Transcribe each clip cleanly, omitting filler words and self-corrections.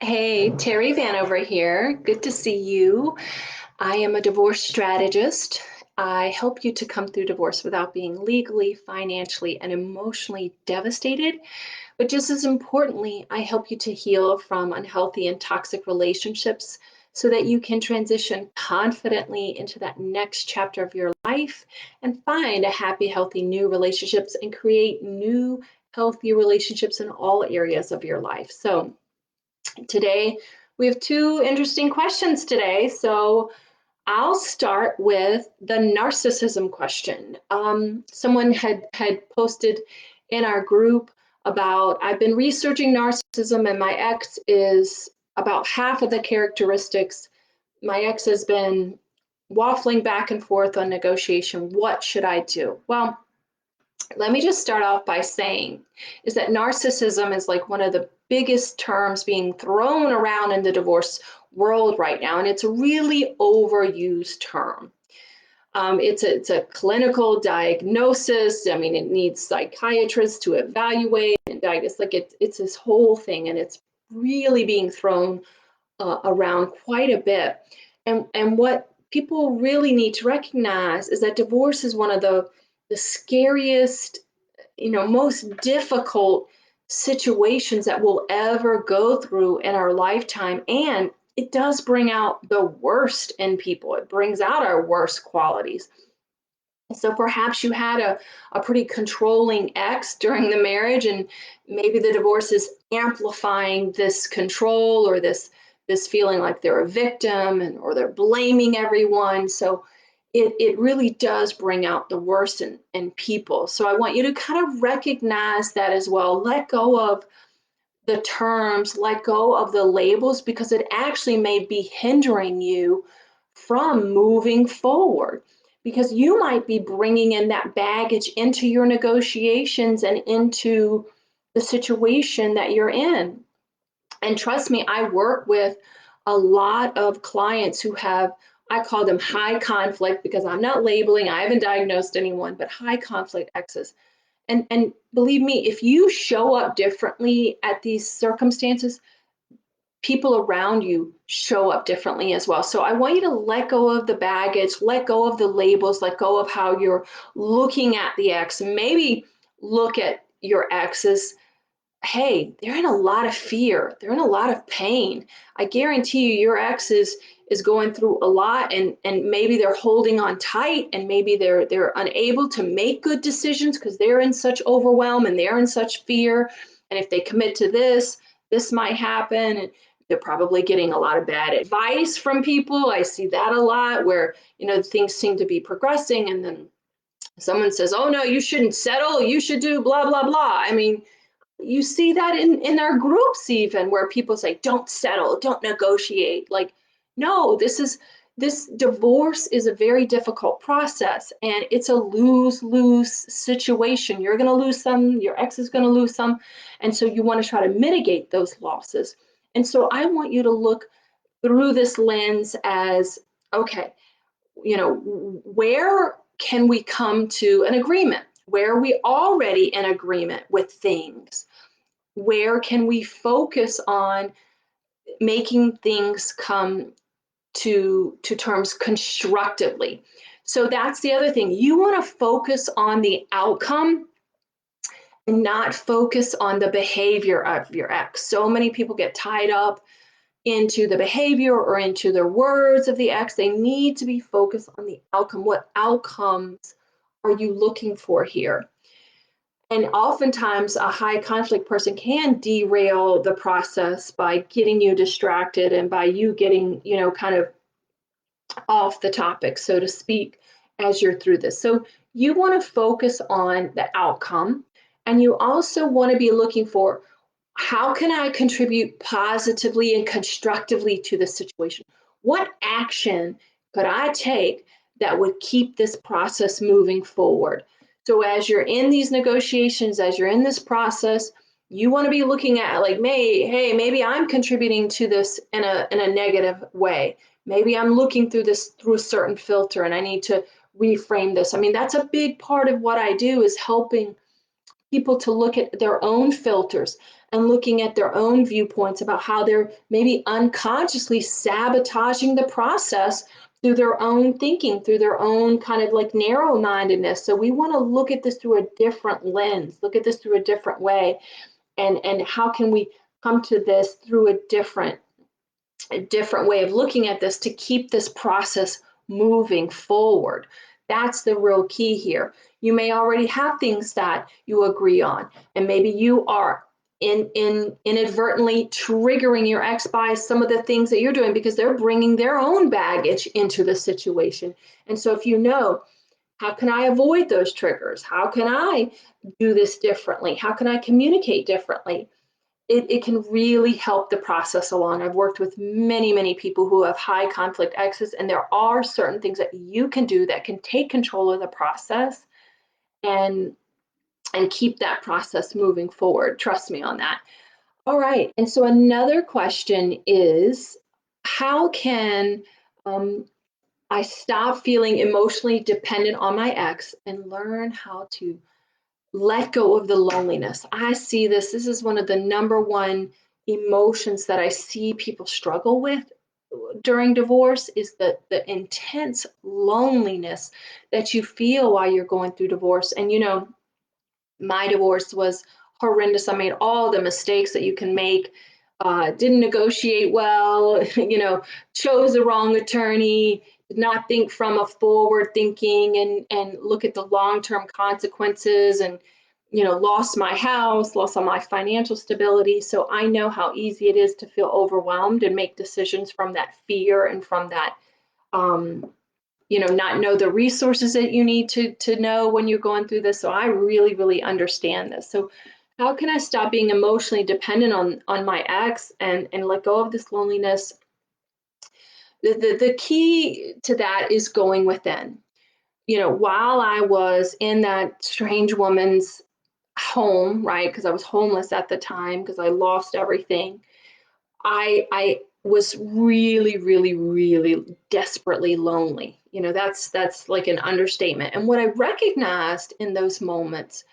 Hey, Terry Vanover here. Good to see you. I am a divorce strategist. I help you to come through divorce without being legally, financially, and emotionally devastated. But just as importantly, I help you to heal from unhealthy and toxic relationships so that you can transition confidently into that next chapter of your life and find a happy, healthy new relationships and create new, healthy relationships in all areas of your life. So, today, we have two interesting questions today. So I'll start with the narcissism question. Someone had posted in our group about I've been researching narcissism and my ex is about half of the characteristics. My ex has been waffling back and forth on negotiation. What should I do? Well, let me just start off by saying is that narcissism is like one of the biggest terms being thrown around in the divorce world right now, and it's a really overused term. It's a clinical diagnosis. I mean, it needs psychiatrists to evaluate and diagnose. Like it's this whole thing, and it's really being thrown around quite a bit. And what people really need to recognize is that divorce is one of the scariest, most difficult situations that we'll ever go through in our lifetime. And it does bring out the worst in people. It brings out our worst qualities. So perhaps you had a pretty controlling ex during the marriage, and maybe the divorce is amplifying this control or this feeling like they're a victim and or they're blaming everyone. So it really does bring out the worst in people. So I want you to kind of recognize that as well. Let go of the terms, let go of the labels, because it actually may be hindering you from moving forward. Because you might be bringing in that baggage into your negotiations and into the situation that you're in. And trust me, I work with a lot of clients who have, I call them high conflict because I'm not labeling, I haven't diagnosed anyone, but high conflict exes. And believe me, if you show up differently at these circumstances, people around you show up differently as well. So I want you to let go of the baggage, let go of the labels, let go of how you're looking at the ex. Maybe look at your exes. Hey, they're in a lot of fear. They're in a lot of pain. I guarantee you your ex is going through a lot, and maybe they're holding on tight, and maybe they're unable to make good decisions because they're in such overwhelm and they're in such fear. And if they commit to this might happen. And they're probably getting a lot of bad advice from people. I see that a lot where, things seem to be progressing and then someone says, "Oh no, you shouldn't settle. You should do blah blah blah." I mean, you see that in our groups even where people say don't settle, don't negotiate. Like, no, this divorce is a very difficult process, and it's a lose-lose situation. You're going to lose some, your ex is going to lose some, and so you want to try to mitigate those losses. And so I want you to look through this lens as, okay, where can we come to an agreement? Where are we already in agreement with things? Where can we focus on making things come to terms constructively? So that's the other thing. You want to focus on the outcome and not focus on the behavior of your ex. So many people get tied up into the behavior or into the words of the ex. They need to be focused on the outcome. What outcomes are you looking for here? And oftentimes, a high conflict person can derail the process by getting you distracted and by you getting, kind of off the topic, so to speak, as you're through this. So you want to focus on the outcome, and you also want to be looking for how can I contribute positively and constructively to the situation? What action could I take that would keep this process moving forward? So as you're in these negotiations, as you're in this process, you want to be looking at like, hey, maybe I'm contributing to this in a negative way. Maybe I'm looking through this through a certain filter and I need to reframe this. I mean, that's a big part of what I do is helping people to look at their own filters and looking at their own viewpoints about how they're maybe unconsciously sabotaging the process through their own thinking, through their own kind of like narrow mindedness. So we want to look at this through a different lens, look at this through a different way. And how can we come to this through a different way of looking at this to keep this process moving forward. That's the real key here. You may already have things that you agree on, and maybe you are inadvertently triggering your ex by some of the things that you're doing because they're bringing their own baggage into the situation. And so if you know, how can I avoid those triggers? How can I do this differently? How can I communicate differently? It can really help the process along. I've worked with many, many people who have high conflict exes, and there are certain things that you can do that can take control of the process and keep that process moving forward. Trust me on that. All right. And so another question is, how can I stop feeling emotionally dependent on my ex and learn how to let go of the loneliness? I see this. This is one of the number one emotions that I see people struggle with during divorce is the intense loneliness that you feel while you're going through divorce. And my divorce was horrendous. I made all the mistakes that you can make. Didn't negotiate well, chose the wrong attorney, did not think from a forward thinking and look at the long-term consequences, and lost my house, lost all my financial stability. So I know how easy it is to feel overwhelmed and make decisions from that fear and from that um, not know the resources that you need to know when you're going through this. So I really, really understand this. So how can I stop being emotionally dependent on my ex and let go of this loneliness? The key to that is going within. While I was in that strange woman's home, right? Because I was homeless at the time because I lost everything. I was really, really, really desperately lonely. That's like an understatement. And what I recognized in those moments,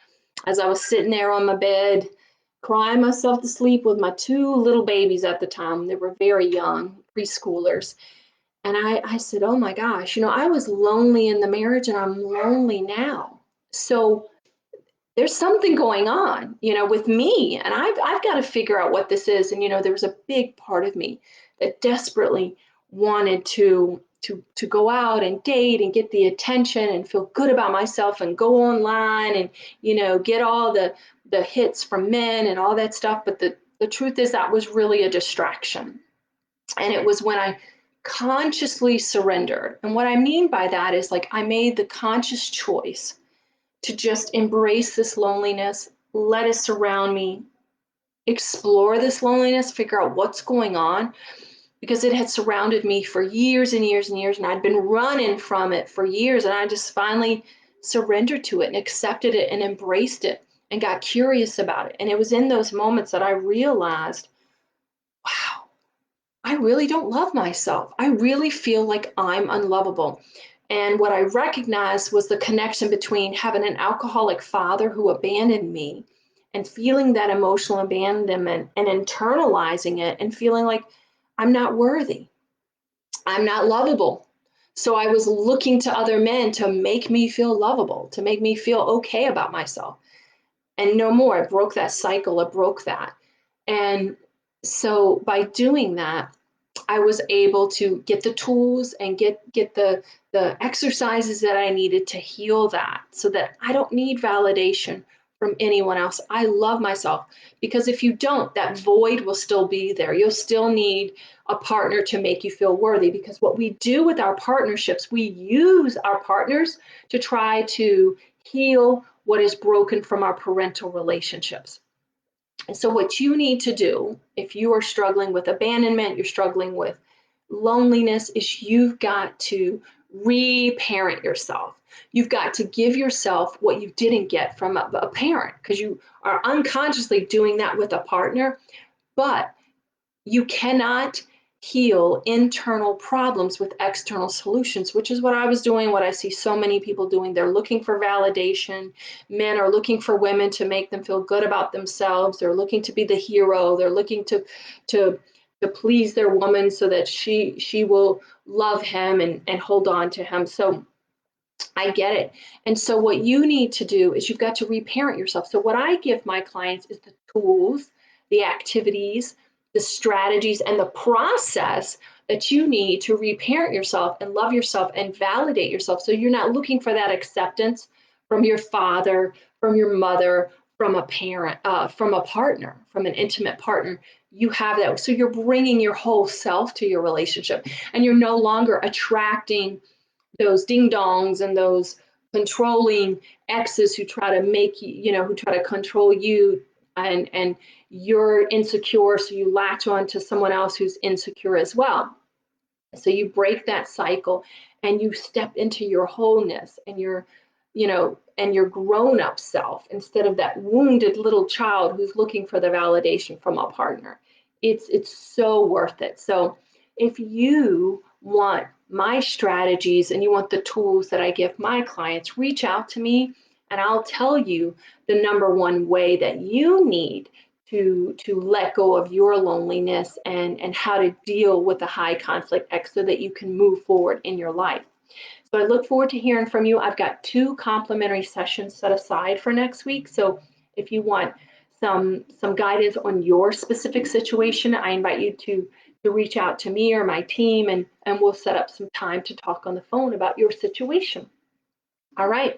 as I was sitting there on my bed, crying myself to sleep with my two little babies at the time, they were very young, preschoolers. And I said, oh my gosh, I was lonely in the marriage and I'm lonely now. So there's something going on, with me, and I've got to figure out what this is. And there was a big part of me that desperately wanted to go out and date and get the attention and feel good about myself and go online and get all the hits from men and all that stuff. But the truth is that was really a distraction, and it was when I consciously surrendered. And what I mean by that is like I made the conscious choice to just embrace this loneliness, let it surround me, explore this loneliness, figure out what's going on, because it had surrounded me for years and years and years, and I'd been running from it for years. And I just finally surrendered to it and accepted it and embraced it and got curious about it. And it was in those moments that I realized, wow, I really don't love myself. I really feel like I'm unlovable. And what I recognized was the connection between having an alcoholic father who abandoned me and feeling that emotional abandonment and internalizing it and feeling like I'm not worthy, I'm not lovable. So I was looking to other men to make me feel lovable, to make me feel okay about myself. And no more. I broke that cycle. I broke that. And so by doing that, I was able to get the tools and get the exercises that I needed to heal that so that I don't need validation from anyone else. I love myself, because if you don't, that void will still be there. You'll still need a partner to make you feel worthy, because what we do with our partnerships, we use our partners to try to heal what is broken from our parental relationships. And so, what you need to do if you are struggling with abandonment, you're struggling with loneliness, is you've got to reparent yourself. You've got to give yourself what you didn't get from a parent, because you are unconsciously doing that with a partner. But you cannot heal internal problems with external solutions, which is what I was doing, what I see so many people doing. They're looking for validation. Men are looking for women to make them feel good about themselves. They're looking to be the hero. They're looking to to please their woman so that she will love him and hold on to him. So I get it. And so what you need to do is you've got to reparent yourself. So what I give my clients is the tools, the activities, the strategies, and the process that you need to reparent yourself and love yourself and validate yourself. So you're not looking for that acceptance from your father, from your mother, from a parent, from a partner, from an intimate partner. You have that. So you're bringing your whole self to your relationship, and you're no longer attracting those ding dongs and those controlling exes who try to make you, who try to control you, and you're insecure, so you latch on to someone else who's insecure as well. So you break that cycle and you step into your wholeness and your grown up self instead of that wounded little child who's looking for the validation from a partner. It's so worth it. So if you want my strategies and you want the tools that I give my clients, reach out to me and I'll tell you the number one way that you need to let go of your loneliness and how to deal with the high conflict ex so that you can move forward in your life. So I look forward to hearing from you. I've got 2 complimentary sessions set aside for next week. So if you want some guidance on your specific situation, I invite you to reach out to me or my team, and we'll set up some time to talk on the phone about your situation. All right.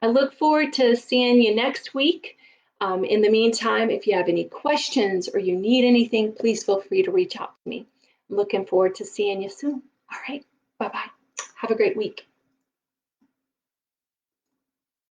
I look forward to seeing you next week. In the meantime, if you have any questions or you need anything, please feel free to reach out to me. I'm looking forward to seeing you soon. All right. Bye bye. Have a great week.